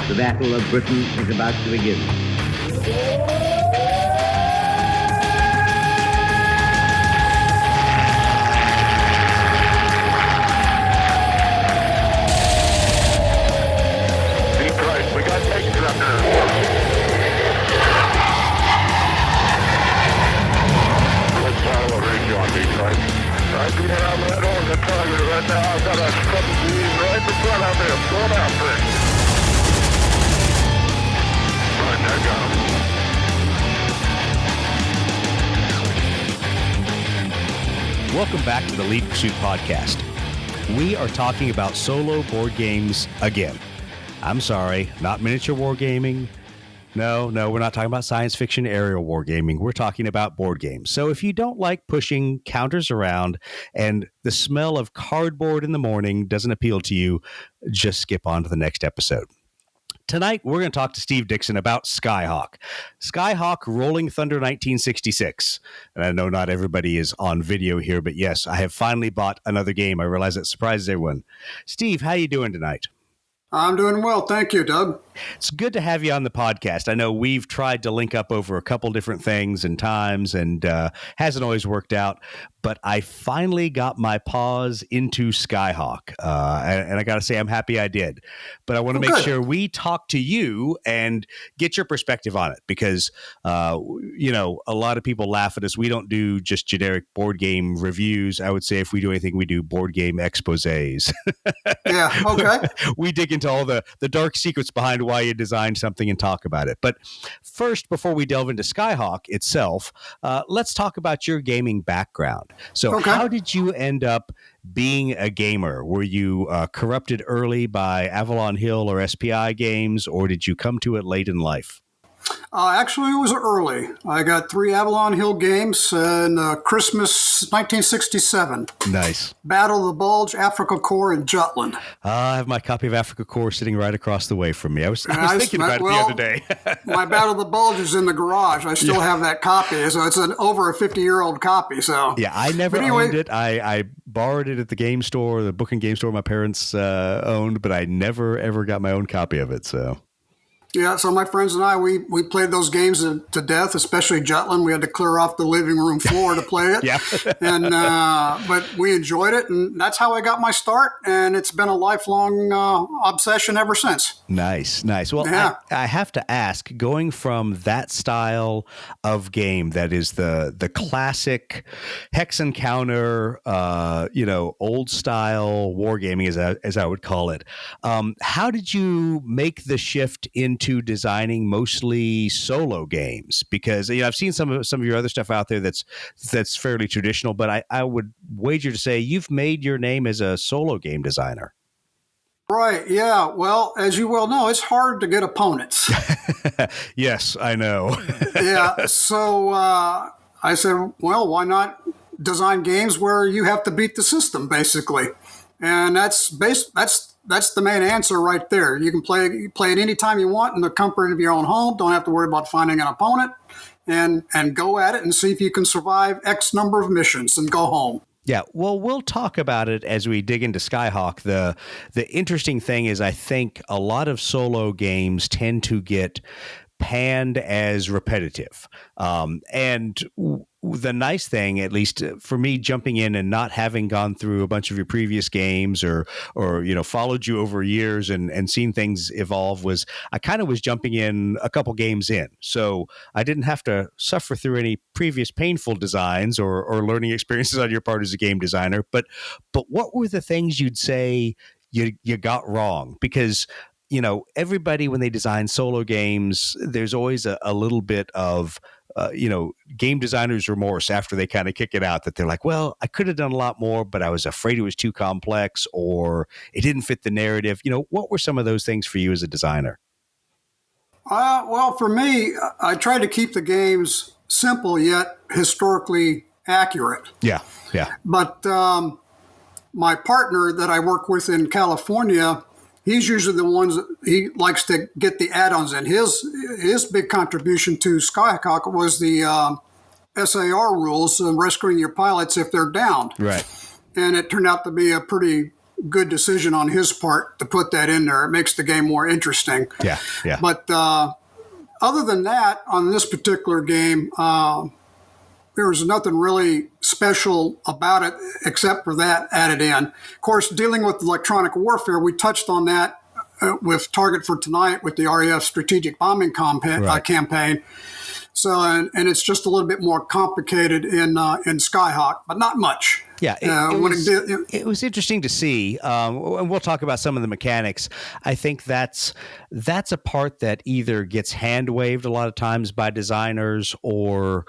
The Battle of Britain is about to begin. We got Dixon up there. Let's follow a radio on Detroit. I'm going out that on the target right now. I've got a couple of these right in front of me. I'm going out there. Right, I got him. Welcome back to the Lead Pursuit Podcast. We are talking about solo board games again. I'm sorry, not miniature wargaming. No, we're not talking about science fiction aerial wargaming. We're talking about board games. So if you don't like pushing counters around and the smell of cardboard in the morning doesn't appeal to you, just skip on to the next episode. Tonight, we're going to talk to Steve Dixon about Skyhawk. Skyhawk Rolling Thunder 1966. And I know not everybody is on video here, but yes, I have finally bought another game. I realize that surprises everyone. Steve, how are you doing tonight? I'm doing well. Thank you, Doug. It's good to have you on the podcast. I know we've tried to link up over a couple different things and times and hasn't always worked out, but I finally got my paws into Skyhawk. And I got to say, I'm happy I did. But I want to make sure we talk to you and get your perspective on it because, a lot of people laugh at us. We don't do just generic board game reviews. I would say if we do anything, we do board game exposés. Yeah, okay. We dig into all the dark secrets behind why you designed something and talk about it. But first, before we delve into Skyhawk itself, let's talk about your gaming background. So how did you end up being a gamer? Were you corrupted early by Avalon Hill or SPI games, or did you come to it late in life? Actually, it was early. I got 3 Avalon Hill games in Christmas 1967. Nice. Battle of the Bulge, Africa Corps, and Jutland. I have my copy of Africa Corps sitting right across the way from me. I was thinking about it the other day. My Battle of the Bulge is in the garage. I still have that copy. So it's over a 50-year-old copy. So yeah, I never owned it. I borrowed it at the game store, the book and game store my parents owned, but I never, ever got my own copy of it. So. Yeah, so my friends and I, we played those games to death, especially Jutland. We had to clear off the living room floor to play it. Yeah. And but we enjoyed it, and that's how I got my start, and it's been a lifelong obsession ever since. Nice. Well, yeah. I have to ask, going from that style of game that is the classic hex and counter, old style wargaming, as I would call it, how did you make the shift into designing mostly solo games? Because I've seen some of your other stuff out there that's fairly traditional, but I would wager to say you've made your name as a solo game designer. Right. Yeah. Well, as you well know, it's hard to get opponents. Yes, I know. Yeah. So I said, well, why not design games where you have to beat the system, basically? And that's the main answer right there. You can play it anytime you want in the comfort of your own home. Don't have to worry about finding an opponent, and go at it and see if you can survive X number of missions and go home. Yeah, well, we'll talk about it as we dig into Skyhawk. The interesting thing is I think a lot of solo games tend to get panned as repetitive. And the nice thing, at least for me, jumping in and not having gone through a bunch of your previous games or followed you over years and seen things evolve, was I kind of was jumping in a couple games in. So I didn't have to suffer through any previous painful designs or learning experiences on your part as a game designer. But what were the things you'd say you got wrong? Because everybody, when they design solo games, there's always a little bit of, game designers' remorse after they kind of kick it out, that they're like, well, I could have done a lot more, but I was afraid it was too complex or it didn't fit the narrative. What were some of those things for you as a designer? Well, for me, I tried to keep the games simple yet historically accurate. Yeah. But my partner that I work with in California, he's usually the ones that he likes to get the add-ons in. His big contribution to Skyhawk was the SAR rules and rescuing your pilots if they're downed. Right. And it turned out to be a pretty good decision on his part to put that in there. It makes the game more interesting. Yeah, yeah. But other than that, on this particular game, there was nothing really special about it except for that added in. Of course, dealing with electronic warfare, we touched on that with Target for Tonight with the RAF strategic bombing campaign. So, and it's just a little bit more complicated in Skyhawk, but not much. Yeah, it was interesting to see, and we'll talk about some of the mechanics. I think that's a part that either gets hand waved a lot of times by designers, or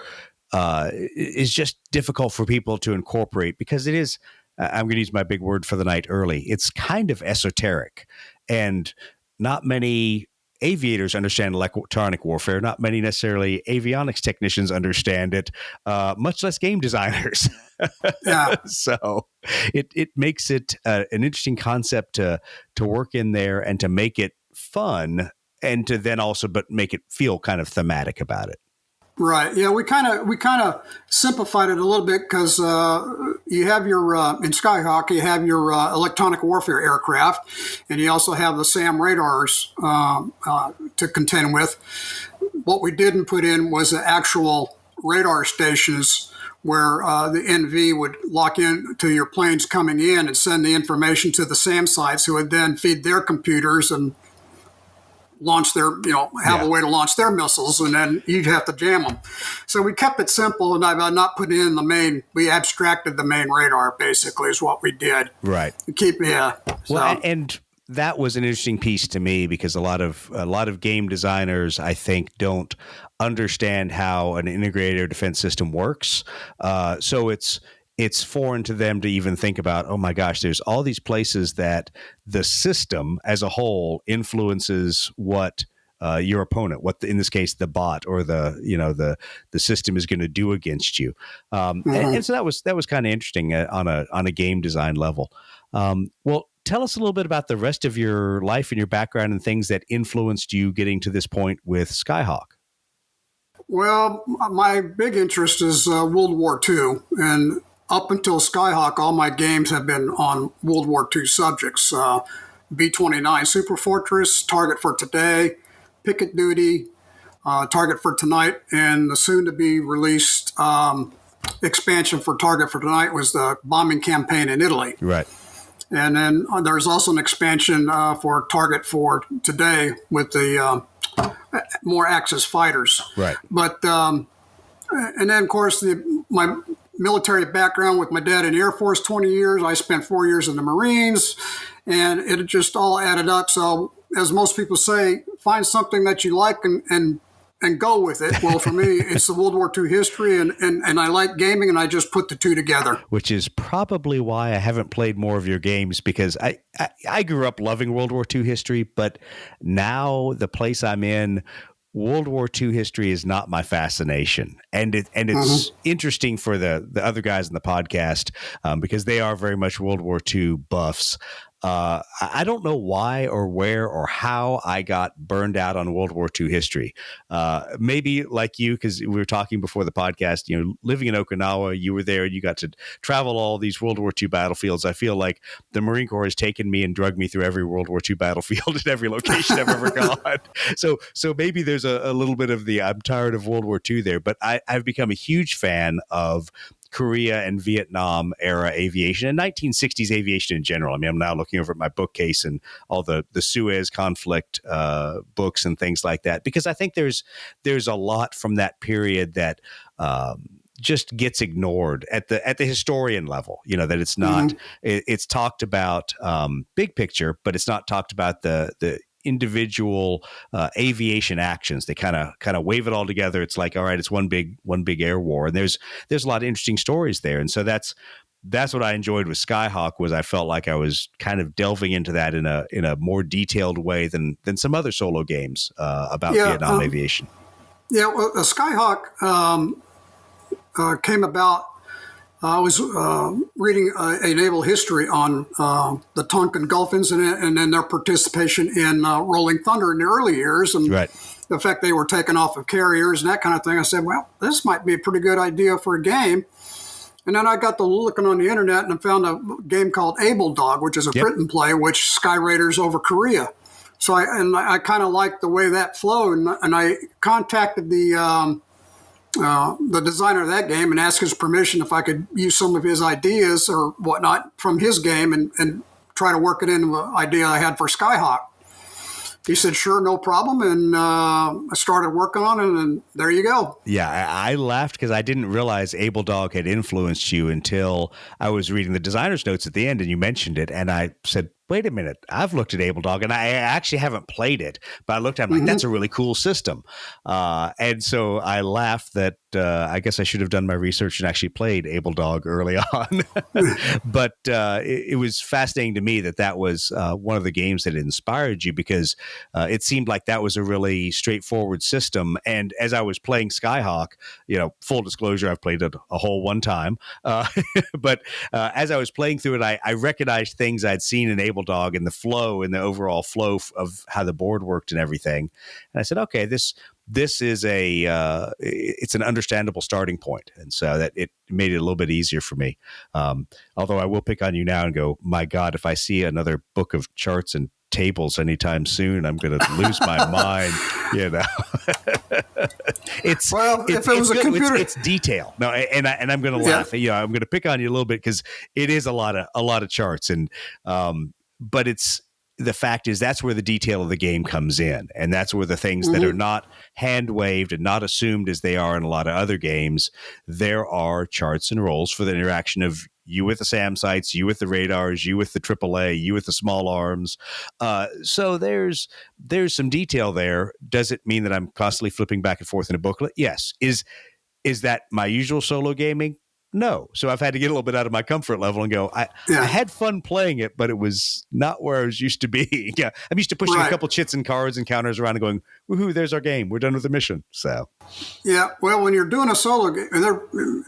is just difficult for people to incorporate because it is. I'm going to use my big word for the night early. It's kind of esoteric, and not many aviators understand electronic warfare. Not many necessarily avionics technicians understand it, much less game designers. Yeah. So it makes it an interesting concept to work in there and to make it fun, and to then also but make it feel kind of thematic about it. Right. Yeah, we kind of simplified it a little bit because you have your in Skyhawk you have your electronic warfare aircraft, and you also have the SAM radars to contend with. What we didn't put in was the actual radar stations where the NV would lock in to your planes coming in and send the information to the SAM sites, who would then feed their computers and launch their, have a way to launch their missiles, and then you'd have to jam them. So we kept it simple, and by not putting in the main, we abstracted the main radar, basically, is what we did. Right. Well, and that was an interesting piece to me because a lot of game designers, I think, don't understand how an integrated air defense system works. So it's foreign to them to even think about, oh my gosh, there's all these places that the system as a whole influences what your opponent, in this case, the bot or the system is going to do against you. And so that was kind of interesting on a game design level. Well, tell us a little bit about the rest of your life and your background and things that influenced you getting to this point with Skyhawk. Well, my big interest is World War II, and up until Skyhawk, all my games have been on World War II subjects. B-29 Super Fortress, Target for Today, Picket Duty, Target for Tonight, and the soon-to-be released expansion for Target for Tonight was the bombing campaign in Italy. Right. And then there's also an expansion for Target for Today with the more Axis fighters. Right. But, and then, of course, my military background with my dad in the Air Force, 20 years. I spent 4 years in the Marines, and it just all added up. So, as most people say, find something that you like and go with it. Well, for me, it's the World War II history, and I like gaming, and I just put the two together. Which is probably why I haven't played more of your games, because I grew up loving World War II history, but now the place I'm in, World War II history is not my fascination. And it's interesting for the other guys in the podcast because they are very much World War II buffs. I don't know why or where or how I got burned out on World War II history. Maybe like you, because we were talking before the podcast, living in Okinawa, you were there and you got to travel all these World War II battlefields. I feel like the Marine Corps has taken me and drugged me through every World War II battlefield at every location I've ever gone. So maybe there's a little bit of the I'm tired of World War II there, but I've become a huge fan of Korea and Vietnam era aviation and 1960s aviation in general. I mean, I'm now looking over at my bookcase and all the Suez conflict books and things like that, because I think there's a lot from that period that just gets ignored at the historian level, that it's not, it's talked about big picture, but it's not talked about the individual aviation actions. They kind of wave it all together. It's like, all right, it's one big air war, and there's a lot of interesting stories there. And so that's what I enjoyed with Skyhawk, was I felt like I was kind of delving into that in a more detailed way than some other solo games about Vietnam aviation. Yeah, well, Skyhawk came about. I was reading a naval history on the Tonkin Gulf incident and then their participation in Rolling Thunder in the early years, and the fact they were taken off of carriers and that kind of thing. I said, well, this might be a pretty good idea for a game. And then I got to looking on the internet and I found a game called Able Dog, which is a print and play, which Sky Raiders over Korea. So I kind of liked the way that flowed, and I contacted the designer of that game and asked his permission if I could use some of his ideas or whatnot from his game and try to work it into the idea I had for Skyhawk. He said, sure, no problem. And I started working on it, and there you go. Yeah, I laughed because I didn't realize Able Dog had influenced you until I was reading the designer's notes at the end, and you mentioned it. And I said, wait a minute, I've looked at Able Dog, and I actually haven't played it, but I looked at it, I'm like, that's a really cool system. And so I laughed that I guess I should have done my research and actually played Able Dog early on. But it was fascinating to me that was one of the games that inspired you, because it seemed like that was a really straightforward system. And as I was playing Skyhawk, full disclosure, I've played it a whole one time. But as I was playing through it, I recognized things I'd seen in Able Dog and the flow and the overall flow of how the board worked and everything. And I said, okay, this is it's an understandable starting point. And so that it made it a little bit easier for me. Although I will pick on you now and go, my God, if I see another book of charts and tables anytime soon, I'm going to lose my mind. It's if it was a computer, it's detail. No, and I'm going to laugh. I'm going to pick on you a little bit because it is a lot of charts, and but it's. The fact is that's where the detail of the game comes in. And that's where the things that are not hand waved and not assumed as they are in a lot of other games, there are charts and rolls for the interaction of you with the SAM sites, you with the radars, you with the AAA, you with the small arms. So there's some detail there. Does it mean that I'm constantly flipping back and forth in a booklet? Yes. Is that my usual solo gaming? No. So I've had to get a little bit out of my comfort level and go, I had fun playing it, but it was not where I was used to be. Yeah. I'm used to pushing a couple chits and cards and counters around and going, woohoo, there's our game. We're done with the mission. So. Yeah. Well, when you're doing a solo game,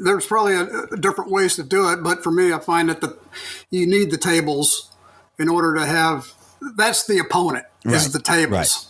there's probably different ways to do it. But for me, I find that you need the tables in order to have, that's the opponent, is the tables. Right.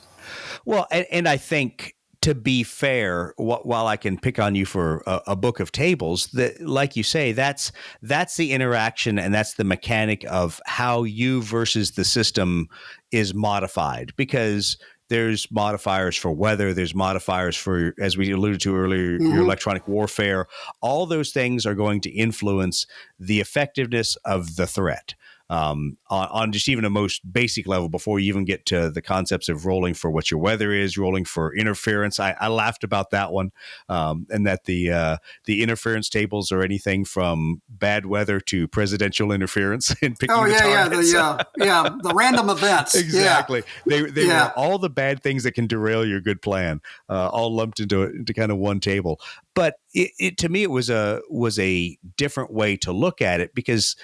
Well, and I think, to be fair, while I can pick on you for a book of tables, that, like you say, that's the interaction and that's the mechanic of how you versus the system is modified, because there's modifiers for weather, there's modifiers for, as we alluded to earlier, your electronic warfare. All those things are going to influence the effectiveness of the threat. On just even a most basic level, before you even get to the concepts of rolling for what your weather is, rolling for interference. I laughed about that one, and that the interference tables are anything from bad weather to presidential interference in picking the targets. The random events. Exactly. They were all the bad things that can derail your good plan, all lumped into kind of one table. But it to me, it was a different way to look at it, because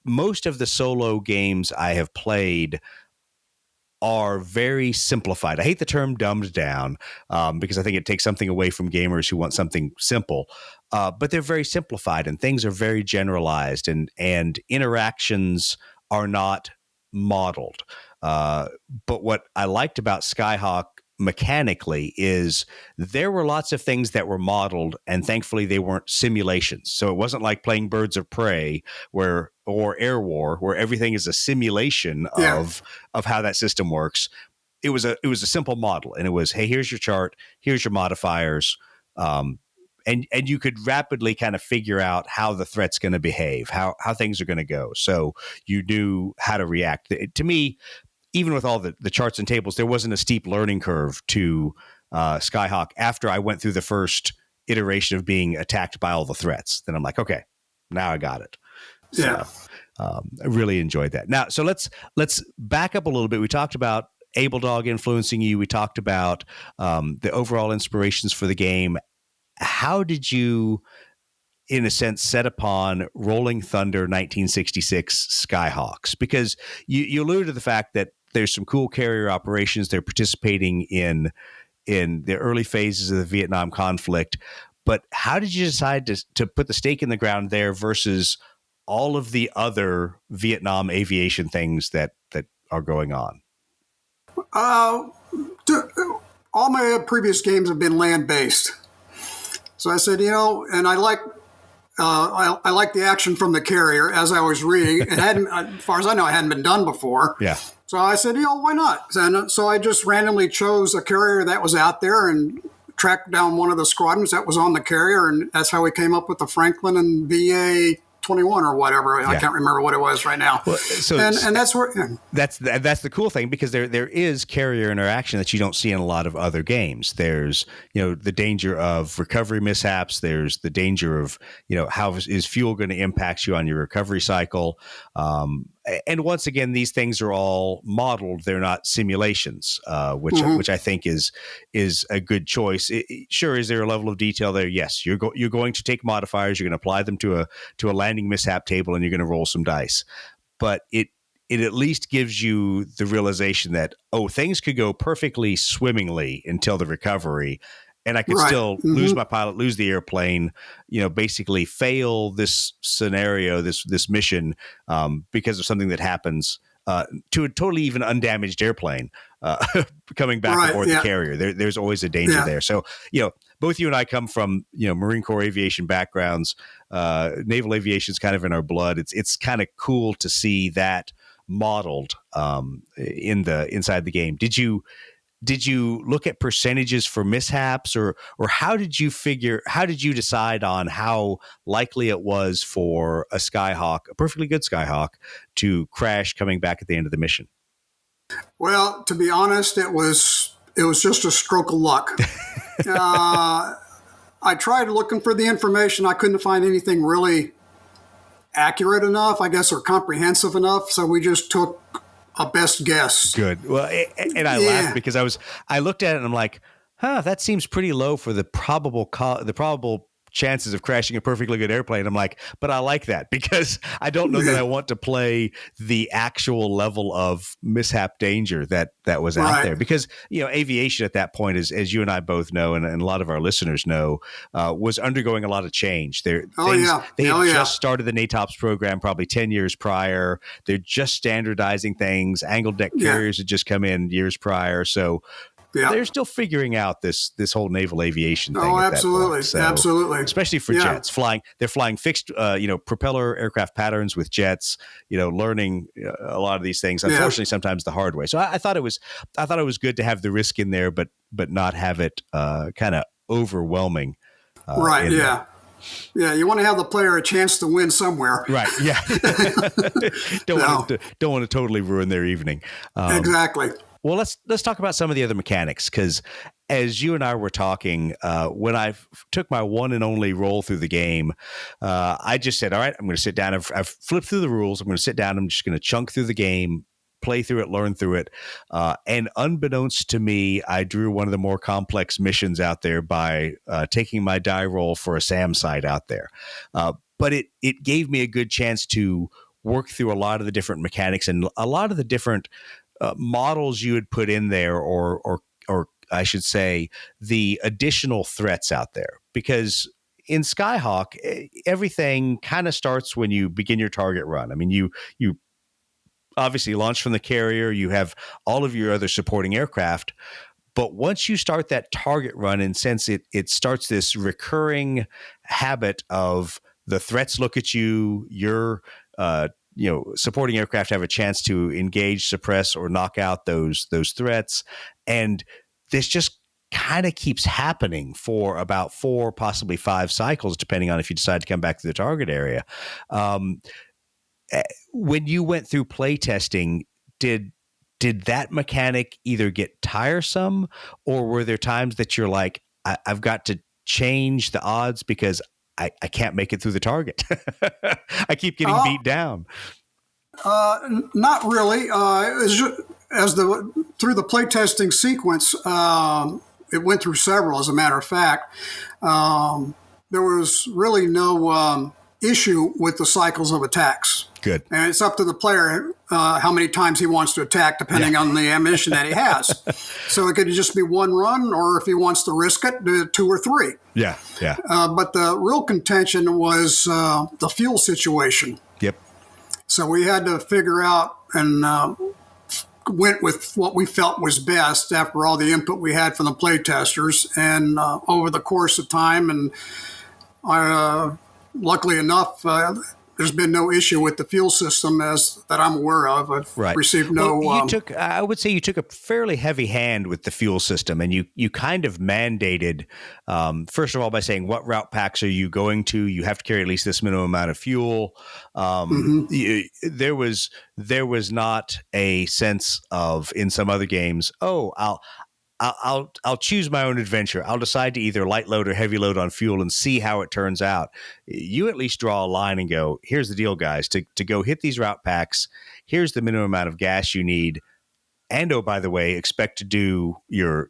most of the solo games I have played are very simplified. I hate the term dumbed down, because I think it takes something away from gamers who want something simple. But they're very simplified and things are very generalized, and interactions are not modeled. But what I liked about Skyhawk mechanically is there were lots of things that were modeled, and thankfully they weren't simulations. So it wasn't like playing Birds of Prey or Air War, where everything is a simulation of how that system works. It was a simple model, and it was, hey, here's your chart, here's your modifiers, and you could rapidly kind of figure out how the threat's going to behave, how things are going to go. So you knew how to react. To me, even with all the charts and tables, there wasn't a steep learning curve to Skyhawk after I went through the first iteration of being attacked by all the threats. Then I'm like, okay, now I got it. So, I really enjoyed that. Now, so let's back up a little bit. We talked about Able Dog influencing you. We talked about the overall inspirations for the game. How did you, in a sense, set upon Rolling Thunder 1966 Skyhawks? Because you alluded to the fact that there's some cool carrier operations. They're participating in the early phases of the Vietnam conflict. But how did you decide to put the stake in the ground there versus all of the other Vietnam aviation things that are going on? All my previous games have been land-based. So I said, and I like I like the action from the carrier as I was reading. It hadn't, as far as I know, it hadn't been done before. Yeah. So I said, why not? And so I just randomly chose a carrier that was out there and tracked down one of the squadrons that was on the carrier, and that's how we came up with the Franklin and VA 21 or whatever. I can't remember what it was right now. Well, so and that's where that's the cool thing, because there is carrier interaction that you don't see in a lot of other games. There's the danger of recovery mishaps. There's the danger of how is fuel going to impact you on your recovery cycle. And once again, these things are all modeled; they're not simulations, which I think is a good choice. Sure, is there a level of detail there? Yes, you're going to take modifiers, you're going to apply them to a landing mishap table, and you're going to roll some dice. But it at least gives you the realization that things could go perfectly swimmingly until the recovery, and I could still lose my pilot, lose the airplane, basically fail this scenario, this mission, because of something that happens to a totally even undamaged airplane coming back aboard the carrier. There's always a danger there. So, both you and I come from, Marine Corps aviation backgrounds. Naval aviation is kind of in our blood. It's kind of cool to see that modeled inside the game. Did you look at percentages for mishaps, or how did you decide on how likely it was for a Skyhawk, a perfectly good Skyhawk, to crash coming back at the end of the mission? Well, to be honest, it was just a stroke of luck. I tried looking for the information. I couldn't find anything really accurate enough, I guess, or comprehensive enough. So we just took a best guess. Good. Well, and I laughed because I looked at it and I'm like, that seems pretty low for the probable chances of crashing a perfectly good airplane. I'm like, but I like that because I don't know that I want to play the actual level of mishap danger that was out there, because aviation at that point, as you and I both know, and a lot of our listeners know, was undergoing a lot of change. They had just started the NATOPS program probably 10 years prior. They're just standardizing things. Angled deck carriers had just come in years prior, so they're still figuring out this whole naval aviation thing. Oh, at absolutely, that point. So, absolutely. Especially for jets flying. They're flying fixed, propeller aircraft patterns with jets. Learning a lot of these things. Unfortunately, sometimes the hard way. So I thought it was good to have the risk in there, but not have it kind of overwhelming. Right. Yeah. Yeah, you want to have the player a chance to win somewhere. Right. Yeah. Don't want to totally ruin their evening. Exactly. Well, let's talk about some of the other mechanics, because as you and I were talking, when I took my one and only roll through the game, I just said, all right, I'm going to sit down. I've flipped through the rules. I'm going to sit down. I'm just going to chunk through the game, play through it, learn through it. And unbeknownst to me, I drew one of the more complex missions out there by taking my die roll for a SAM site out there. But it gave me a good chance to work through a lot of the different mechanics and a lot of the different models you would put in there, or I should say, the additional threats out there. Because in Skyhawk, everything kind of starts when you begin your target run. I mean, you obviously launch from the carrier, you have all of your other supporting aircraft, but once you start that target run, and since it starts this recurring habit of the threats look at you, your supporting aircraft have a chance to engage, suppress, or knock out those threats. And this just kind of keeps happening for about 4, possibly 5 cycles, depending on if you decide to come back to the target area. When you went through play testing, did that mechanic either get tiresome, or were there times that you're like, I've got to change the odds because I can't make it through the target? I keep getting beat down. Not really. Through the playtesting sequence, it went through several. As a matter of fact, there was really no issue with the cycles of attacks. Good. And it's up to the player how many times he wants to attack, depending on the ammunition that he has. So it could just be one run, or if he wants to risk it, do 2 or 3. Yeah, yeah. But the real contention was the fuel situation. Yep. So we had to figure out and went with what we felt was best after all the input we had from the play testers. And over the course of time, and luckily enough, there's been no issue with the fuel system as that I'm aware of. I've received no. Well, I would say you took a fairly heavy hand with the fuel system, and you kind of mandated, first of all, by saying what route packs are you going to? You have to carry at least this minimum amount of fuel. There was not a sense of, in some other games, I'll choose my own adventure. I'll decide to either light load or heavy load on fuel and see how it turns out. You at least draw a line and go, here's the deal, guys. To go hit these route packs, here's the minimum amount of gas you need. And oh, by the way, expect to do your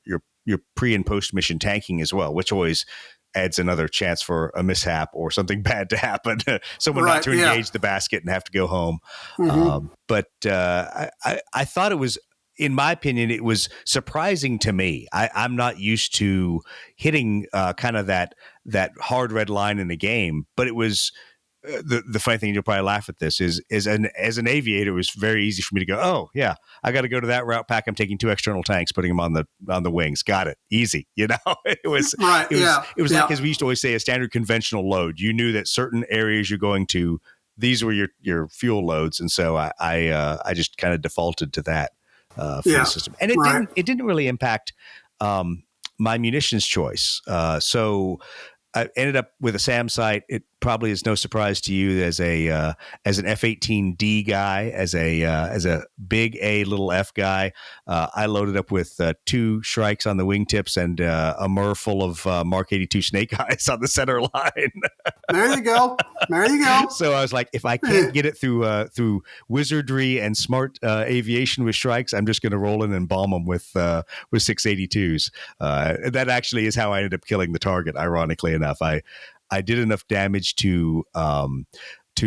pre and post mission tanking as well, which always adds another chance for a mishap or something bad to happen. Someone not to engage the basket and have to go home. But I thought it was, in my opinion, it was surprising to me. I'm not used to hitting kind of that hard red line in a game, but it was the funny thing. You'll probably laugh at this is as an aviator, it was very easy for me to go, oh yeah, I got to go to that route pack. I'm taking 2 external tanks, putting them on the wings. Got it, easy. It was like, as we used to always say, a standard conventional load. You knew that certain areas you're going to, these were your fuel loads, and so I just kind of defaulted to that. For the system, and it didn't really impact my munitions choice. So I ended up with a SAM sight. It probably is no surprise to you as an F-18D guy, as a big A little F guy. I loaded up with 2 Shrikes on the wingtips and a MUR full of Mark 82 Snake Eyes on the center line. There you go. So I was like, if I can't get it through wizardry and smart aviation with Shrikes, I'm just going to roll in and bomb them with 682s. That actually is how I ended up killing the target. Ironically enough, I did enough damage to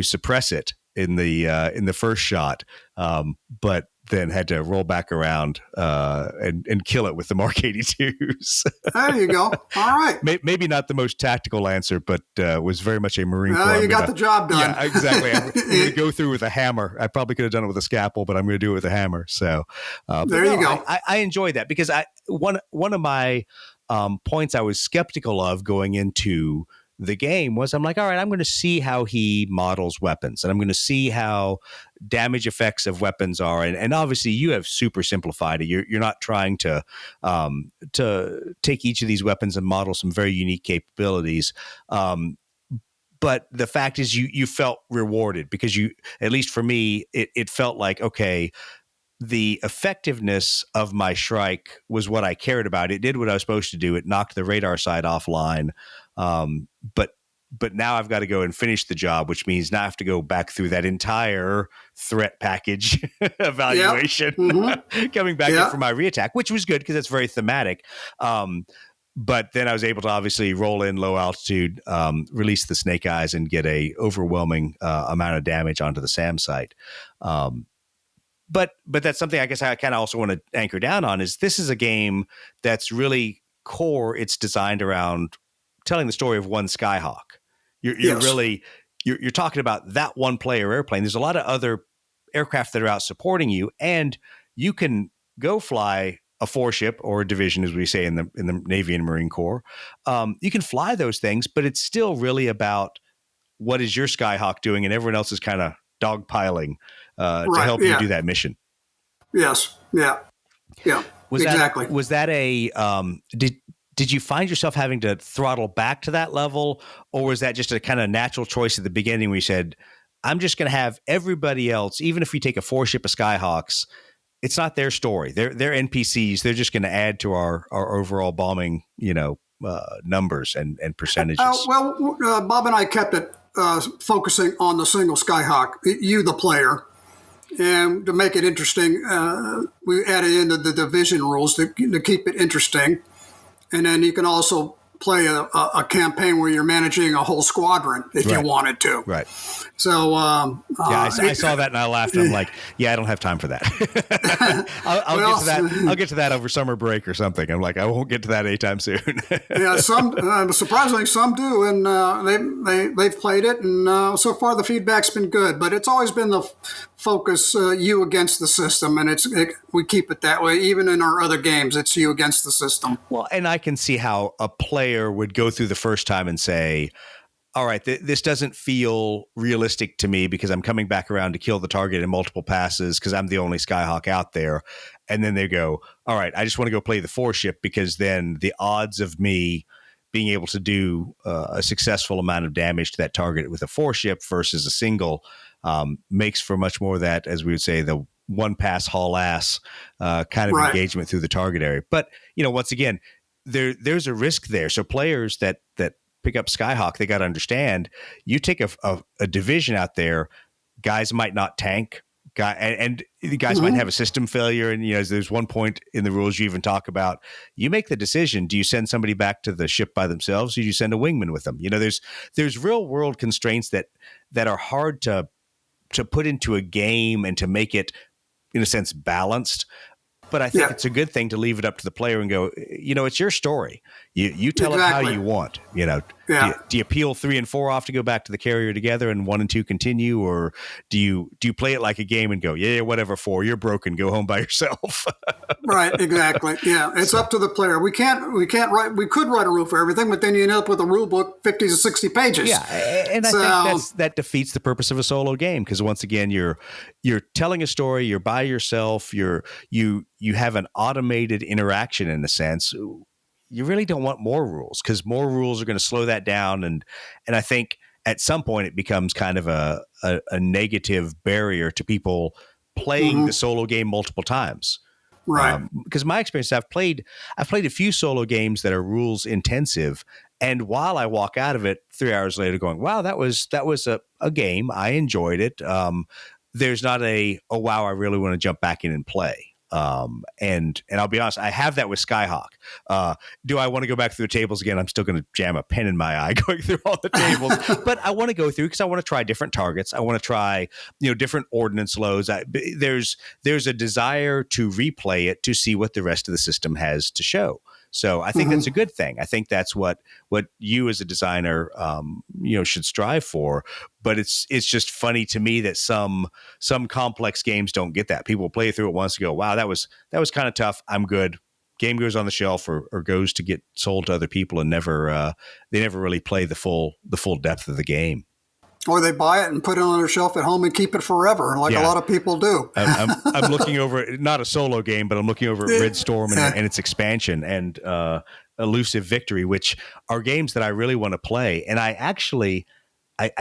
suppress it in the first shot, but then had to roll back around and kill it with the Mark 82s. There you go. All right. Maybe not the most tactical answer, but was very much a Marine Corps. You got the job done. Yeah, exactly. I'm going to go through with a hammer. I probably could have done it with a scalpel, but I'm going to do it with a hammer. So there you go. I enjoyed that because one of my points I was skeptical of going into the game was, I'm like, all right, I'm going to see how he models weapons, and I'm going to see how damage effects of weapons are. And obviously you have super simplified it. You're not trying to take each of these weapons and model some very unique capabilities. But the fact is you felt rewarded because at least for me, it felt like, okay, the effectiveness of my Shrike was what I cared about. It did what I was supposed to do. It knocked the radar side offline. But now I've got to go and finish the job, which means now I have to go back through that entire threat package evaluation, coming back in for my reattack, which was good because it's very thematic. But then I was able to obviously roll in low altitude, release the Snake Eyes, and get a overwhelming amount of damage onto the SAM site. But that's something I guess I kind of also want to anchor down on is this is a game that's really core. It's designed around telling the story of one Skyhawk. You're really talking about that one player airplane. There's a lot of other aircraft that are out supporting you, and you can go fly a 4-ship or a division, as we say in the Navy and Marine Corps. You can fly those things, but it's still really about what is your Skyhawk doing, and everyone else is kind of dogpiling to help you do that mission. Yes. Yeah. Exactly. Was that a did you find yourself having to throttle back to that level, or was that just a kind of natural choice at the beginning where you said, I'm just going to have everybody else, even if we take a 4-ship of Skyhawks, it's not their story. They're NPCs. They're just going to add to our overall bombing, numbers and percentages. Bob and I kept it focusing on the single Skyhawk, you the player. And to make it interesting, we added in the division rules to keep it interesting. And then you can also play a campaign where you're managing a whole squadron if you wanted to. Right. So I saw that and I laughed. I'm like, yeah, I don't have time for that. I'll get to that. I'll get to that over summer break or something. I'm like, I won't get to that anytime soon. Yeah, some surprisingly some do, and they've played it, and so far the feedback's been good. But it's always been the focus, you against the system, and we keep it that way. Even in our other games, it's you against the system. Well, and I can see how a player would go through the first time and say, all right, this doesn't feel realistic to me because I'm coming back around to kill the target in multiple passes because I'm the only Skyhawk out there. And then they go, all right, I just want to go play the 4-ship because then the odds of me being able to do a successful amount of damage to that target with a 4-ship versus a single makes for much more of that, as we would say, the one pass haul ass kind of engagement through the target area. But, once again, there's a risk there. So players that pick up Skyhawk, they got to understand, you take a division out there, guys might not tank, and the guys might have a system failure. And, there's one point in the rules you even talk about, you make the decision, do you send somebody back to the ship by themselves or do you send a wingman with them? There's real world constraints that are hard to put into a game and to make it, in a sense, balanced. But I think it's a good thing to leave it up to the player and go, it's your story. You tell it how you want. Do you peel 3 and 4 off to go back to the carrier together and 1 and 2 continue, or do you play it like a game and go, yeah, whatever, 4, you're broken, go home by yourself? Right, exactly. Yeah, it's up to the player. We could write a rule for everything, but then you end up with a rule book 50 to 60 pages. Yeah, and I think that defeats the purpose of a solo game because once again, you're telling a story, you're by yourself, you have an automated interaction in a sense. You really don't want more rules because more rules are going to slow that down. And I think at some point it becomes kind of a negative barrier to people playing the solo game multiple times. Right. Because my experience, I've played a few solo games that are rules intensive. And while I walk out of it 3 hours later going, wow, that was a game. I enjoyed it. There's not oh, wow, I really want to jump back in and play. And I'll be honest, I have that with Skyhawk. Do I want to go back through the tables again? I'm still going to jam a pen in my eye going through all the tables, but I want to go through because I want to try different targets. I want to try, different ordnance loads. There's a desire to replay it to see what the rest of the system has to show. So I think that's a good thing. I think that's what you as a designer, should strive for. But it's just funny to me that some complex games don't get that. People play through it once and go, wow, that was kind of tough. I'm good. Game goes on the shelf or goes to get sold to other people and they never really play the full depth of the game. Or they buy it and put it on their shelf at home and keep it forever, like a lot of people do. I'm looking over, not a solo game, but I'm looking over at Red Storm and its expansion and Elusive Victory, which are games that I really want to play. And I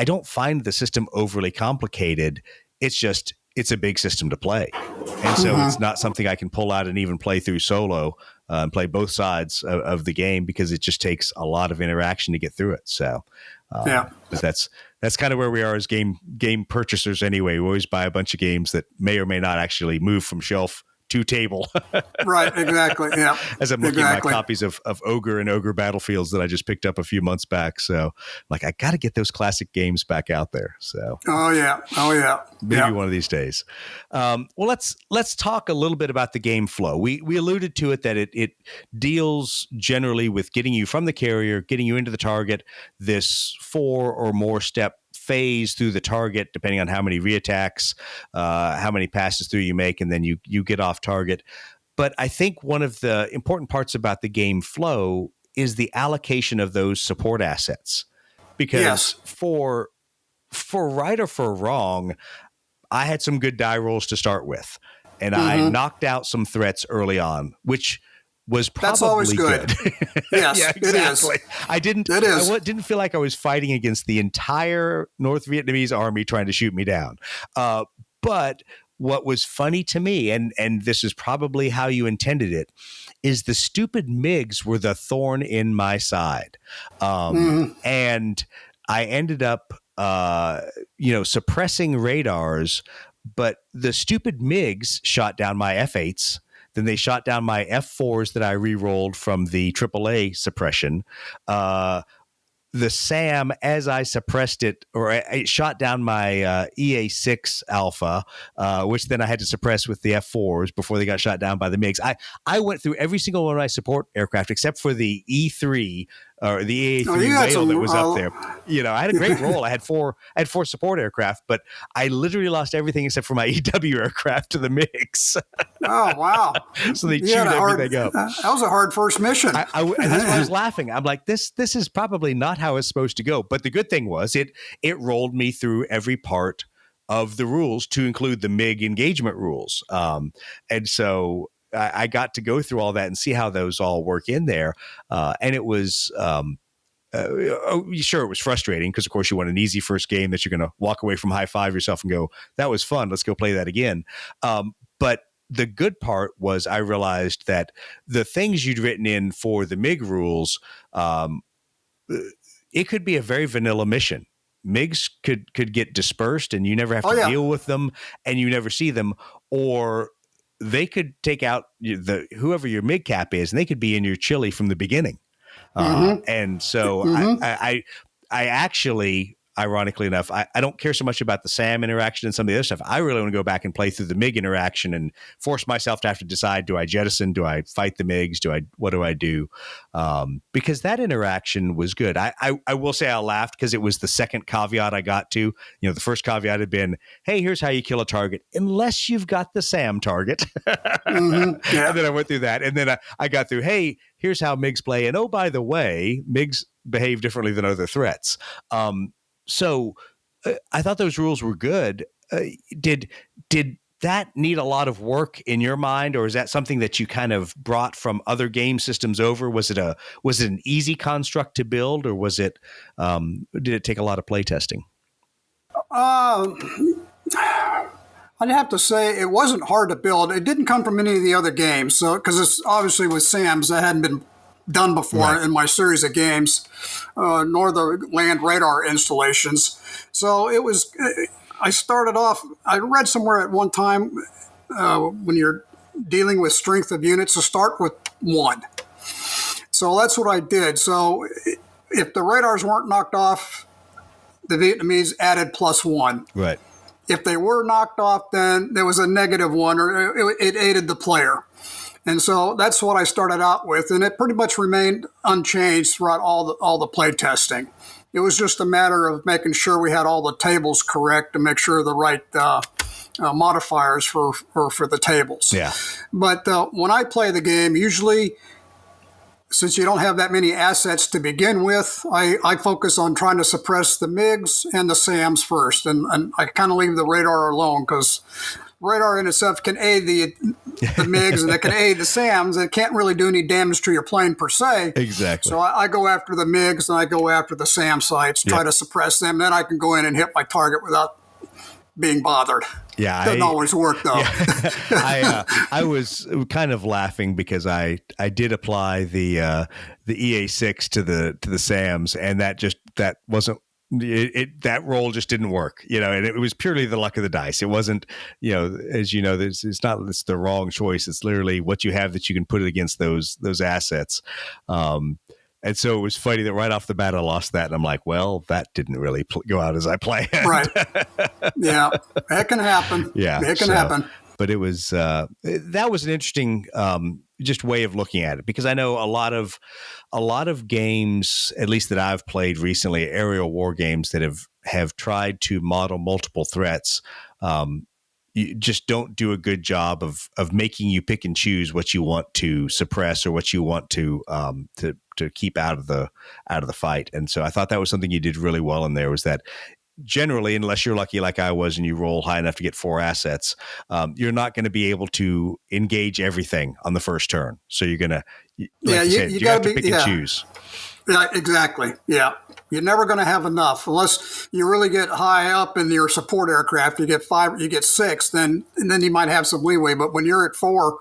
don't find the system overly complicated. It's a big system to play. And so it's not something I can pull out and even play through solo and play both sides of the game because it just takes a lot of interaction to get through it. So but that's kind of where we are as game purchasers anyway. We always buy a bunch of games that may or may not actually move from shelf to table. Right, exactly. Yeah. As I'm looking at my copies of Ogre and Ogre Battlefields that I just picked up a few months back. So I got to get those classic games back out there. So Oh yeah. Maybe one of these days. Well, let's talk a little bit about the game flow. We alluded to it that it deals generally with getting you from the carrier, getting you into the target, this 4 or more step phase through the target, depending on how many reattacks, how many passes through you make, and then you get off target. But I think one of the important parts about the game flow is the allocation of those support assets. Because for right or for wrong, I had some good die rolls to start with, and I knocked out some threats early on, which was probably That's always good. Yes, yeah, exactly. It is. I didn't feel like I was fighting against the entire North Vietnamese army trying to shoot me down. But what was funny to me, and this is probably how you intended it, is the stupid MiGs were the thorn in my side. And I ended up, suppressing radars, but the stupid MiGs shot down my F8s. Then they shot down my F4s that I re-rolled from the AAA suppression. The SAM, as I suppressed it, or it shot down my EA6 Alpha, which then I had to suppress with the F4s before they got shot down by the MiGs. I went through every single one of my support aircraft except for the E3 or the Oh, AA-3 you had whale that some, was up there. I had a great roll. I had four support aircraft, but I literally lost everything except for my EW aircraft to the MiGs. Oh, wow. So they You chewed had a hard, everything up. that was a hard first mission. And that's why I was laughing. I'm like, this is probably not how it's supposed to go. But the good thing was it rolled me through every part of the rules to include the MiG engagement rules. And so I got to go through all that and see how those all work in there. And it was sure, it was frustrating because, of course, you want an easy first game that you're going to walk away from high five yourself and go, that was fun. Let's go play that again. But the good part was I realized that the things you'd written in for the MiG rules, it could be a very vanilla mission. MiGs could get dispersed and you never have to deal with them and you never see them, or they could take out whoever your MiG cap is and they could be in your chili from the beginning. And so I actually, ironically enough, I don't care so much about the SAM interaction and some of the other stuff. I really want to go back and play through the MiG interaction and force myself to have to decide, do I jettison? Do I fight the MiGs? What do I do? Because that interaction was good. I will say I laughed because it was the second caveat I got to. The first caveat had been, hey, here's how you kill a target, unless you've got the SAM target. And then I went through that. And then I got through, hey, here's how MiGs play. And oh, by the way, MiGs behave differently than other threats. So I thought those rules were good. Did that need a lot of work in your mind, or is that something that you kind of brought from other game systems over? Was it an easy construct to build, or was it did it take a lot of play testing? I'd have to say it wasn't hard to build. It didn't come from any of the other games, so because it's obviously with SAMs that hadn't been done before in my series of games, nor the land radar installations. So it was. I started off. I read somewhere at one time when you're dealing with strength of units to start with 1. So that's what I did. So if the radars weren't knocked off, the Vietnamese added +1. Right. If they were knocked off, then there was a -1, or it aided the player. And so that's what I started out with, and it pretty much remained unchanged throughout all the play testing. It was just a matter of making sure we had all the tables correct to make sure the right modifiers for the tables. Yeah. But when I play the game, usually, since you don't have that many assets to begin with, I focus on trying to suppress the MiGs and the SAMs first, and I kind of leave the radar alone because radar in itself can aid the MiGs and it can aid the SAMs. It can't really do any damage to your plane per se. Exactly. So I go after the MiGs and I go after the SAM sites, try to suppress them. Then I can go in and hit my target without being bothered. Yeah, doesn't always work though. Yeah. I was kind of laughing because I did apply the EA6 to the SAMs, and that wasn't. That roll just didn't work, and it was purely the luck of the dice. It wasn't, as you know, it's the wrong choice. It's literally what you have that you can put it against those assets. And so it was funny that right off the bat I lost that, and I'm like, well, that didn't really go out as I planned. Right. Yeah, that can happen. Yeah, it can happen. But it was that was an interesting just way of looking at it, because I know a lot of games, at least that I've played recently, aerial war games that have tried to model multiple threats. You just don't do a good job of making you pick and choose what you want to suppress or what you want to keep out of the fight. And so I thought that was something you did really well in there, was that generally, unless you're lucky like I was and you roll high enough to get 4 assets, you're not going to be able to engage everything on the first turn. So you're going to, you have to pick and choose. Yeah, exactly. Yeah. You're never going to have enough unless you really get high up in your support aircraft. You get 5, you get 6, then you might have some leeway. But when you're at 4,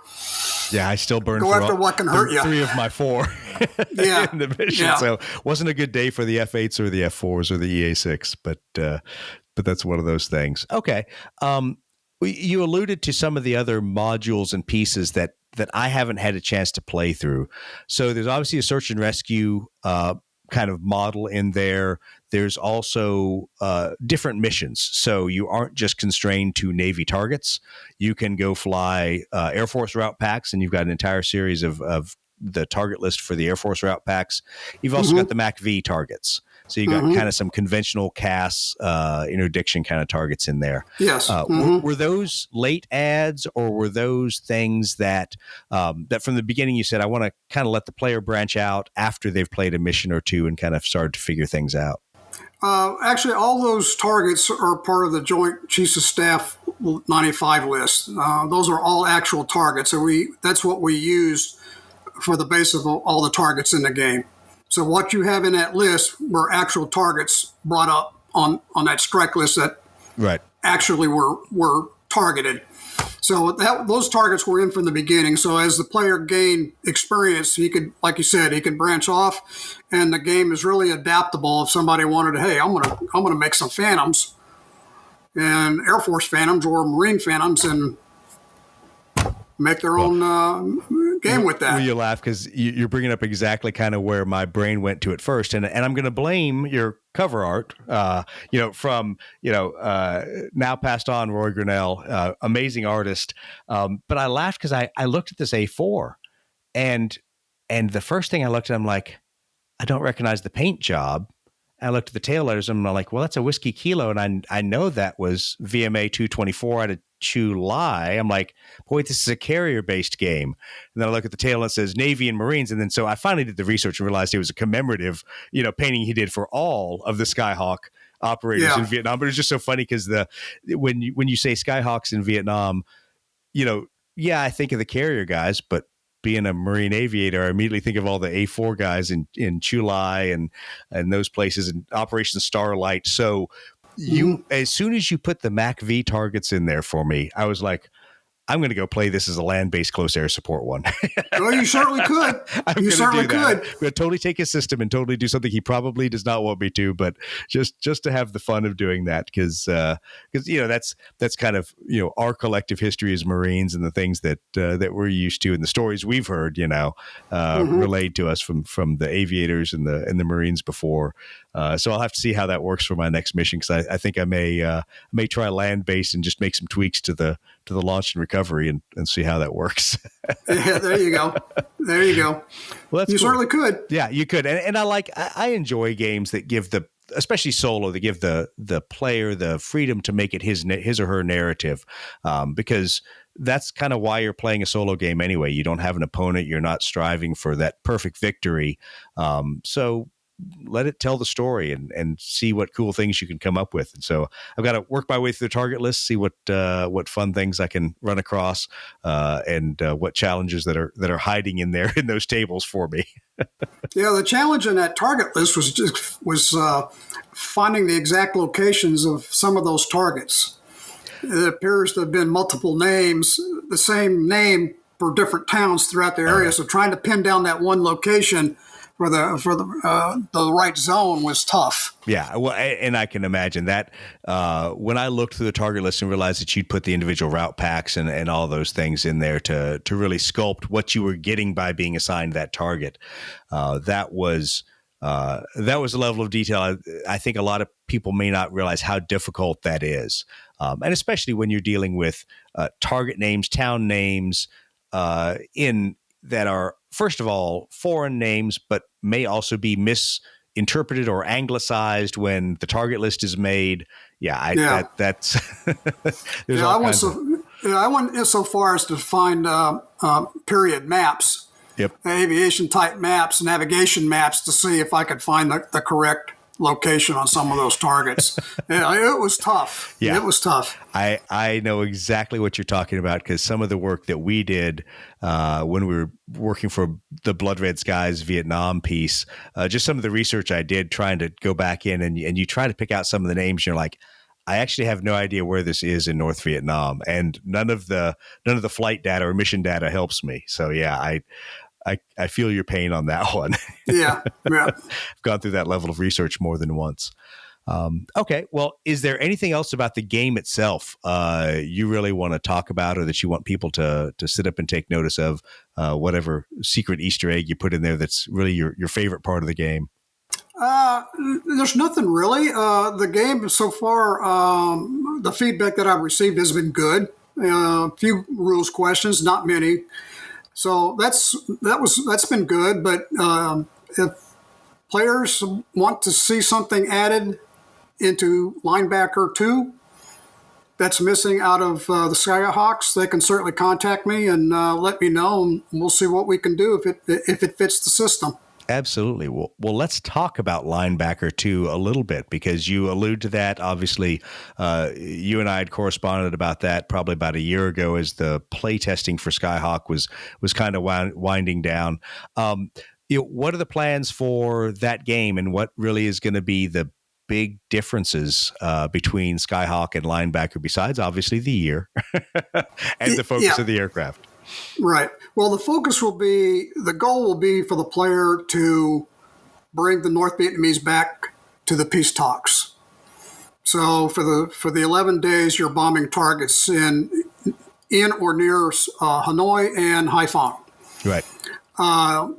yeah, I still burned after what can hurt you. 3 of my 4 in the mission. Yeah. So wasn't a good day for the F8s or the F4s or the EA6, but that's one of those things. Okay. You alluded to some of the other modules and pieces that I haven't had a chance to play through. So there's obviously a search and rescue kind of model in there. There's also different missions. So you aren't just constrained to Navy targets. You can go fly Air Force route packs, and you've got an entire series of the target list for the Air Force route packs. You've also got the MAC-V targets. So you got kind of some conventional CAS interdiction kind of targets in there. Yes. Were those late adds, or were those things that that from the beginning you said, I want to kind of let the player branch out after they've played a mission or two and kind of started to figure things out? Actually, all those targets are part of the Joint Chiefs of Staff 95 list. Those are all actual targets. So that's what we use for the base of all the targets in the game. So what you have in that list were actual targets brought up on that strike list that actually were targeted. So those targets were in from the beginning. So as the player gained experience, he could, like you said, he could branch off, and the game is really adaptable. If somebody wanted to, hey, I'm gonna make some Phantoms, and Air Force Phantoms or Marine Phantoms, and make their own game with that. Well, you laugh because you're bringing up exactly kind of where my brain went to at first, and I'm going to blame your cover art, from now passed on Roy Grinnell, amazing artist. But I laughed because I looked at this A4, and the first thing I looked at, I'm like, I don't recognize the paint job. I looked at the tail letters and I'm like, well, that's a Whiskey Kilo. And I know that was VMA 224 out of July. I'm like, boy, this is a carrier-based game. And then I look at the tail and it says Navy and Marines. And then so I finally did the research and realized it was a commemorative, painting he did for all of the Skyhawk operators in Vietnam. But it's just so funny because when you say Skyhawks in Vietnam, I think of the carrier guys, but being a Marine aviator, I immediately think of all the A4 guys in Chulai and those places and Operation Starlight. So as soon as you put the MAC-V targets in there for me, I was like, I'm going to go play this as a land-based close air support one. Well, you certainly could. You certainly could. I'm going to totally take his system and totally do something he probably does not want me to, but just to have the fun of doing that because that's kind of our collective history as Marines and the things that we're used to and the stories we've heard relayed to us from the aviators and the Marines before. So I'll have to see how that works for my next mission because I think I may try land-based and just make some tweaks to the launch and recovery and see how that works. Yeah, there you go. Well, that's cool. Certainly could. Yeah, you could. And I enjoy games that give especially solo, that give the player the freedom to make it his or her narrative, because that's kind of why you're playing a solo game anyway. You don't have an opponent. You're not striving for that perfect victory. So let it tell the story and see what cool things you can come up with. And so I've got to work my way through the target list, see what fun things I can run across, and what challenges that are hiding in there in those tables for me. Yeah, the challenge in that target list was finding the exact locations of some of those targets. It appears to have been multiple names, the same name for different towns throughout the area. So trying to pin down that one location for the right zone was tough. Yeah, well, and I can imagine that when I looked through the target list and realized that you'd put the individual route packs and all those things in there to really sculpt what you were getting by being assigned that target. That was a level of detail I think a lot of people may not realize how difficult that is, and especially when you're dealing with target names, town names that are, first of all, foreign names, but may also be misinterpreted or anglicized when the target list is made. That's there's all kinds I went so far as to find period maps, aviation type maps, navigation maps to see if I could find the correct location on some of those targets. It was tough. Yeah, it was tough. I know exactly what you're talking about because some of the work that we did when we were working for the Blood Red Skies Vietnam piece, just some of the research I did trying to go back in and you try to pick out some of the names. You're like, I actually have no idea where this is in North Vietnam, and none of the flight data or mission data helps me. So yeah, I feel your pain on that one. Yeah. I've gone through that level of research more than once. Okay. Well, is there anything else about the game itself you really want to talk about or that you want people to sit up and take notice of, whatever secret Easter egg you put in there that's really your favorite part of the game? There's nothing really. The game so far, the feedback that I've received has been good. A few rules questions, not many. So that's been good. But if players want to see something added into Linebacker 2 that's missing out of the Skyhawks, they can certainly contact me and let me know, and we'll see what we can do if it fits the system. Absolutely. Well, let's talk about Linebacker 2 a little bit, because you allude to that. Obviously, you and I had corresponded about that probably about a year ago as the play testing for Skyhawk was kind of winding down. What are the plans for that game, and what really is going to be the big differences between Skyhawk and Linebacker, besides obviously the year and the focus of the aircraft? Right. Well, the goal will be for the player to bring the North Vietnamese back to the peace talks. So for the 11 days, you're bombing targets in or near Hanoi and Haiphong. Right.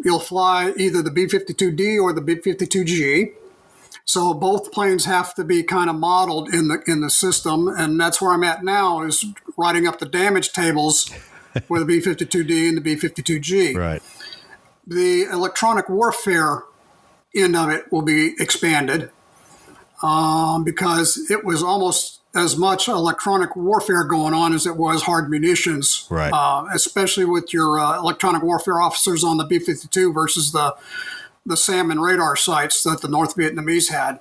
You'll fly either the B-52D or the B-52G. So both planes have to be kind of modeled in the system, and that's where I'm at now, is writing up the damage tables for the B-52D and the B-52G. Right. The electronic warfare end of it will be expanded because it was almost as much electronic warfare going on as it was hard munitions, right. Especially with your electronic warfare officers on the B-52 versus the SAM and radar sites that the North Vietnamese had.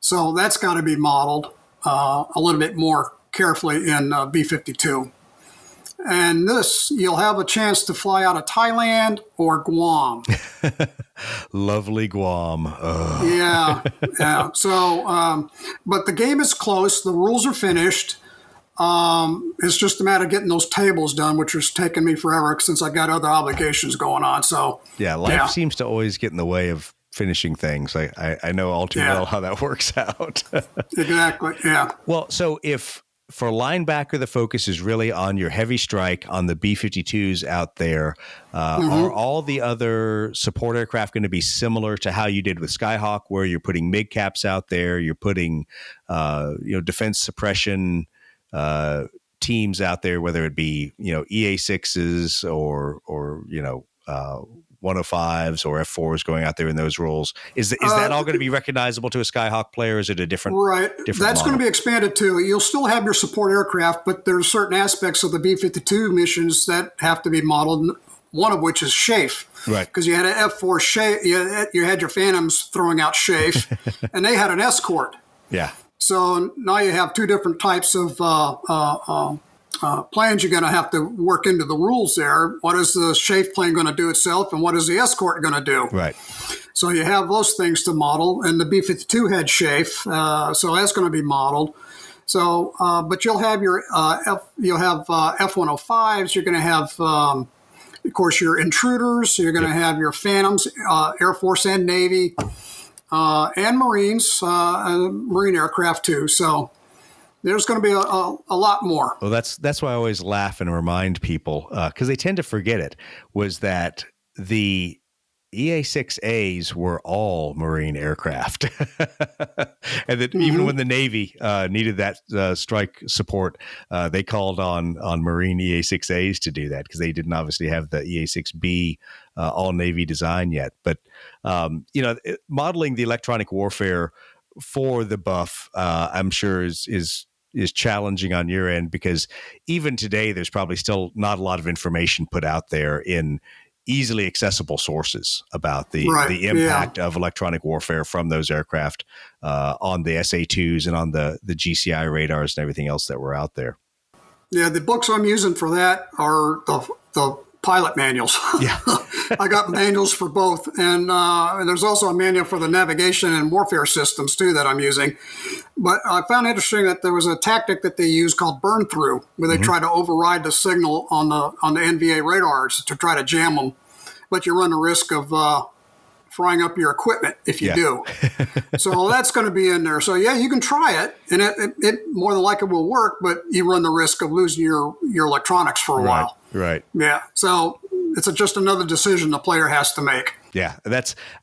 So that's got to be modeled a little bit more carefully in B-52. And you'll have a chance to fly out of Thailand or Guam. Lovely Guam. Ugh. Yeah. So, but the game is close. The rules are finished. It's just a matter of getting those tables done, which has taken me forever since I got other obligations going on. So life seems to always get in the way of finishing things. I know all too well how that works out. Exactly. Yeah. Well, so if for Linebacker, the focus is really on your heavy strike on the B-52s out there. Are all the other support aircraft going to be similar to how you did with Skyhawk, where you're putting MiG caps out there, you're putting defense suppression teams out there, whether it be EA6s or 105s or F4s going out there in those roles? Is that all going to be recognizable to a Skyhawk player? Or is it a different That's model? going to be expanded too. You'll still have your support aircraft, but there's certain aspects of the B-52 missions that have to be modeled. One of which is chafe, right? Because you had an F4 chafe, you had your Phantoms throwing out chafe, and they had an escort. Yeah. So now you have two different types of planes you're going to have to work into the rules there. What is the chafe plane going to do itself, and what is the escort going to do? Right. So you have those things to model, and the B-52 had chafe, so that's going to be modeled. So, but you'll have your F-105s. You're going to have, of course, your intruders. You're going to have your Phantoms, Air Force and Navy, and Marines, Marine aircraft too. So there's going to be a lot more. Well, that's why I always laugh and remind people, because they tend to forget it, was that the EA-6As were all Marine aircraft. And that even when the Navy needed that strike support, they called on Marine EA-6As to do that, because they didn't obviously have the EA-6B all Navy design yet. But, modeling the electronic warfare for the buff, I'm sure is challenging on your end, because even today, there's probably still not a lot of information put out there in easily accessible sources about the impact of electronic warfare from those aircraft on the SA-2s and on the GCI radars and everything else that were out there. Yeah, the books I'm using for that are the pilot manuals. Yeah. I got manuals for both. And there's also a manual for the navigation and warfare systems, too, that I'm using. But I found interesting that there was a tactic that they use called burn through, where they try to override the signal on the NVA radars to try to jam them. But you run the risk of frying up your electronics if you do. So that's going to be in there. So, yeah, you can try it, and it more than likely will work, but you run the risk of losing your electronics for a while. Right. Yeah. So it's just another decision the player has to make. Yeah,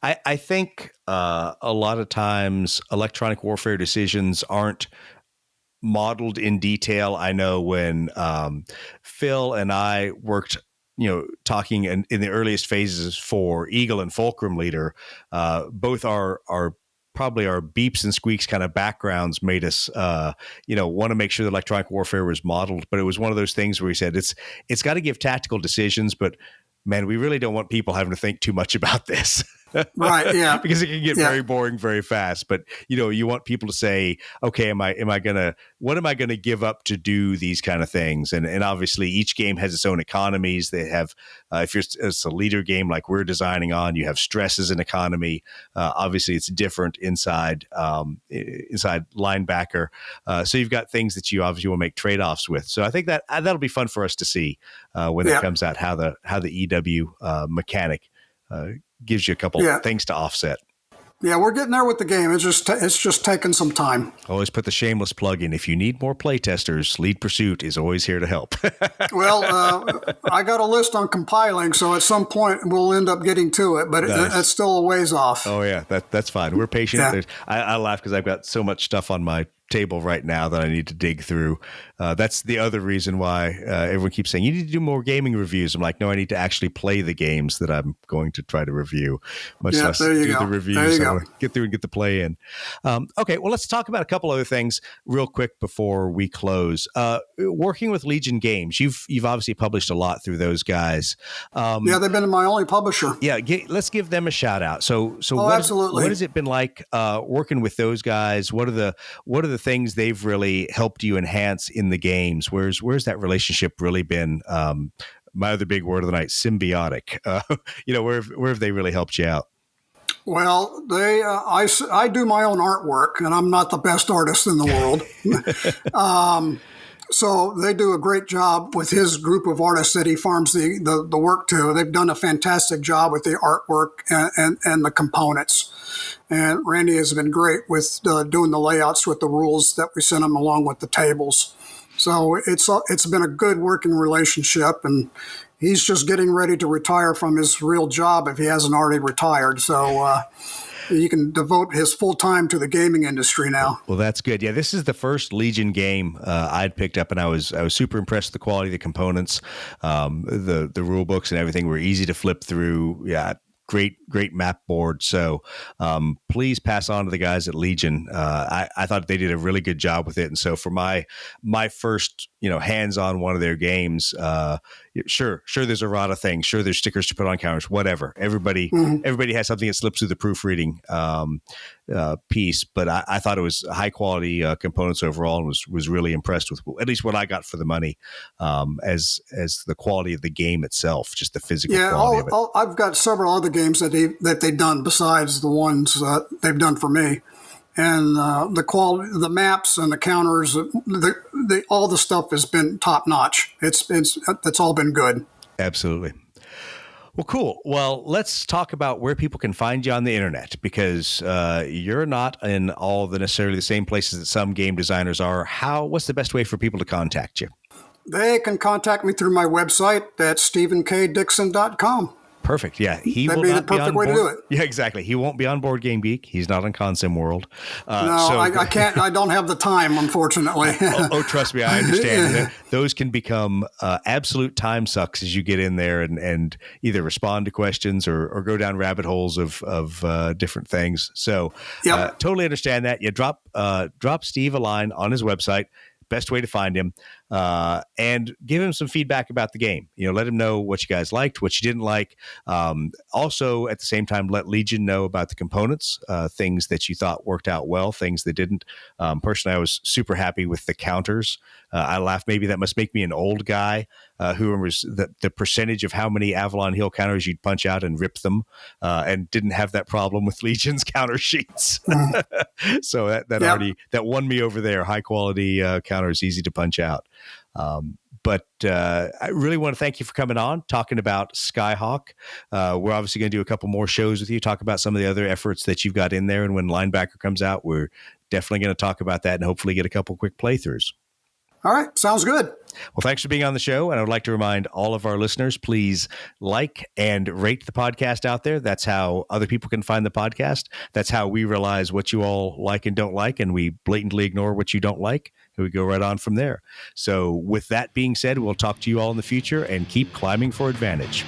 I think a lot of times electronic warfare decisions aren't modeled in detail. I know when Phil and I worked talking in the earliest phases for Eagle and Fulcrum Leader, both are probably our beeps and squeaks kind of backgrounds made us, want to make sure that electronic warfare was modeled. But it was one of those things where we said it's got to give tactical decisions, but man, we really don't want people having to think too much about this. Right. Yeah. Because it can get very boring very fast. But you want people to say, okay, what am I gonna give up to do these kind of things? And obviously each game has its own economies. They have, if it's a leader game like we're designing on, you have stresses in economy. Obviously it's different inside Linebacker. So you've got things that you obviously will make trade-offs with. So I think that'll be fun for us to see when it comes out, how the EW mechanic gives you a couple things to offset. Yeah, we're getting there with the game. It's just taking some time. Always put the shameless plug in. If you need more playtesters, Lead Pursuit is always here to help. Well, I got a list on compiling, so at some point we'll end up getting to it, but it's still a ways off. Oh, yeah, that's fine. We're patient. Yeah. I laugh because I've got so much stuff on my table right now that I need to dig through. That's the other reason why everyone keeps saying you need to do more gaming reviews. I'm like, no, I need to actually play the games that I'm going to try to review, much less do the reviews. I want to get through and get the play in. Okay, well, let's talk about a couple other things real quick before we close. Working with Legion Games, you've obviously published a lot through those guys. They've been my only publisher. Yeah, let's give them a shout out. So absolutely. What has it been like working with those guys? What are the things they've really helped you enhance in the games? Where's that relationship really been? My other big word of the night, symbiotic. Where have they really helped you out? Well, I do my own artwork, and I'm not the best artist in the world. So they do a great job with his group of artists that he farms the work to. They've done a fantastic job with the artwork and the components. And Randy has been great with doing the layouts with the rules that we send him along with the tables. So it's been a good working relationship, and he's just getting ready to retire from his real job if he hasn't already retired. So he can devote his full time to the gaming industry now. Well, that's good. Yeah, this is the first Legion game I'd picked up, and I was super impressed with the quality of the components. The rule books and everything were easy to flip through. Yeah. Great map board. So please pass on to the guys at Legion. I thought they did a really good job with it. And so for my first, hands on one of their games, sure, there's a rata thing. Sure, there's stickers to put on counters, whatever. Everybody has something that slips through the proofreading piece. But I thought it was high quality components overall, and was really impressed with at least what I got for the money as the quality of the game itself, just the physical quality of it. I've got several other games that they've done besides the ones they've done for me, and the quality, the maps and the counters, all the stuff has been top notch. It's all been good. Absolutely. Well, cool. Well, let's talk about where people can find you on the internet, because you're not in all necessarily the same places that some game designers are. What's the best way for people to contact you? They can contact me through my website at stephenkdixon.com. Perfect. Yeah, that'd be the perfect way to do it. Yeah, exactly. He won't be on Board Game Geek. He's not on Consim World. I can't. I don't have the time, unfortunately. Trust me, I understand. Those can become absolute time sucks as you get in there and either respond to questions or go down rabbit holes of different things. So, totally understand that. You drop Steve a line on his website. Best way to find him, and give him some feedback about the game. Let him know what you guys liked, what you didn't like. Also, at the same time, let Legion know about the components, things that you thought worked out well, things that didn't. Personally, I was super happy with the counters. I laughed. Maybe that must make me an old guy who remembers the percentage of how many Avalon Hill counters you'd punch out and rip them, and didn't have that problem with Legion's counter sheets. So that won me over there. High quality counters, easy to punch out. But I really want to thank you for coming on, talking about Skyhawk. We're obviously going to do a couple more shows with you, talk about some of the other efforts that you've got in there. And when Linebacker comes out, we're definitely going to talk about that and hopefully get a couple quick playthroughs. All right. Sounds good. Well, thanks for being on the show. And I would like to remind all of our listeners, please like and rate the podcast out there. That's how other people can find the podcast. That's how we realize what you all like and don't like, and we blatantly ignore what you don't like. we go right on from there. So with that being said, we'll talk to you all in the future and keep climbing for advantage.